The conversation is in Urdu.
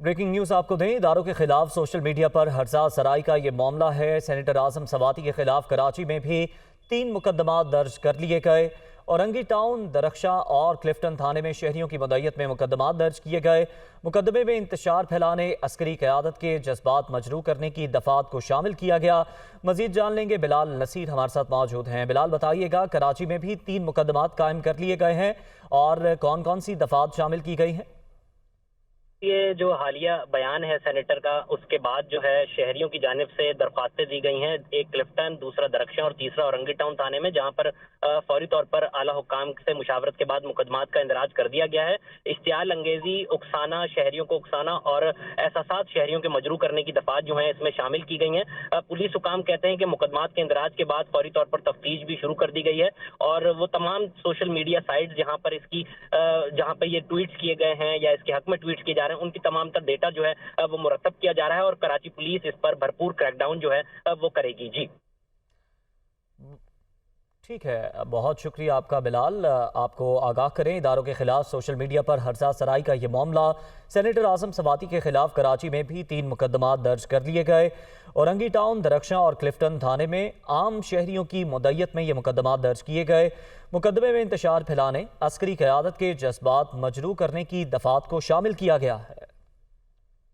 بریکنگ نیوز آپ کو دیں، اداروں کے خلاف سوشل میڈیا پر ہرزہ سرائی کا یہ معاملہ ہے۔ سینیٹر اعظم سواتی کے خلاف کراچی میں بھی 3 مقدمات درج کر لیے گئے۔ اورنگی ٹاؤن، درخشاں اور کلفٹن تھانے میں شہریوں کی مدعیت میں مقدمات درج کیے گئے۔ مقدمے میں انتشار پھیلانے، عسکری قیادت کے جذبات مجروح کرنے کی دفعات کو شامل کیا گیا۔ مزید جان لیں گے، بلال نصیر ہمارے ساتھ موجود ہیں۔ بلال، بتائیے گا کراچی میں بھی 3 مقدمات قائم کر لیے گئے ہیں اور کون کون سی دفعات شامل کی گئی ہیں؟ یہ جو حالیہ بیان ہے سینیٹر کا، اس کے بعد جو ہے شہریوں کی جانب سے درخواستیں دی گئی ہیں، ایک کلفٹن، دوسرا درخشاں اور تیسرا اورنگی ٹاؤن تھانے میں، جہاں پر فوری طور پر اعلیٰ حکام سے مشاورت کے بعد مقدمات کا اندراج کر دیا گیا ہے۔ اشتعال انگیزی، اکسانا، شہریوں کو اکسانا اور احساسات شہریوں کے مجروح کرنے کی دفعات جو ہیں اس میں شامل کی گئی ہیں۔ پولیس حکام کہتے ہیں کہ مقدمات کے اندراج کے بعد فوری طور پر تفتیش بھی شروع کر دی گئی ہے اور وہ تمام سوشل میڈیا سائٹس جہاں پر یہ ٹویٹس کیے گئے ہیں یا اس کے حق میں ٹویٹس کیے جا رہے ہیں، ان کی تمام تر ڈیٹا جو ہے وہ مرتب کیا جا رہا ہے اور کراچی پولیس اس پر بھرپور کریک ڈاؤن جو ہے وہ کرے گی۔ جی ٹھیک ہے، بہت شکریہ آپ کا بلال۔ آپ کو آگاہ کریں، اداروں کے خلاف سوشل میڈیا پر ہرزہ سرائی کا یہ معاملہ، سینیٹر اعظم سواتی کے خلاف کراچی میں بھی 3 مقدمات درج کر لیے گئے۔ اورنگی ٹاؤن، درخشاں اور کلفٹن تھانے میں عام شہریوں کی مدعیت میں یہ مقدمات درج کیے گئے۔ مقدمے میں انتشار پھیلانے، عسکری قیادت کے جذبات مجروح کرنے کی دفعات کو شامل کیا گیا ہے۔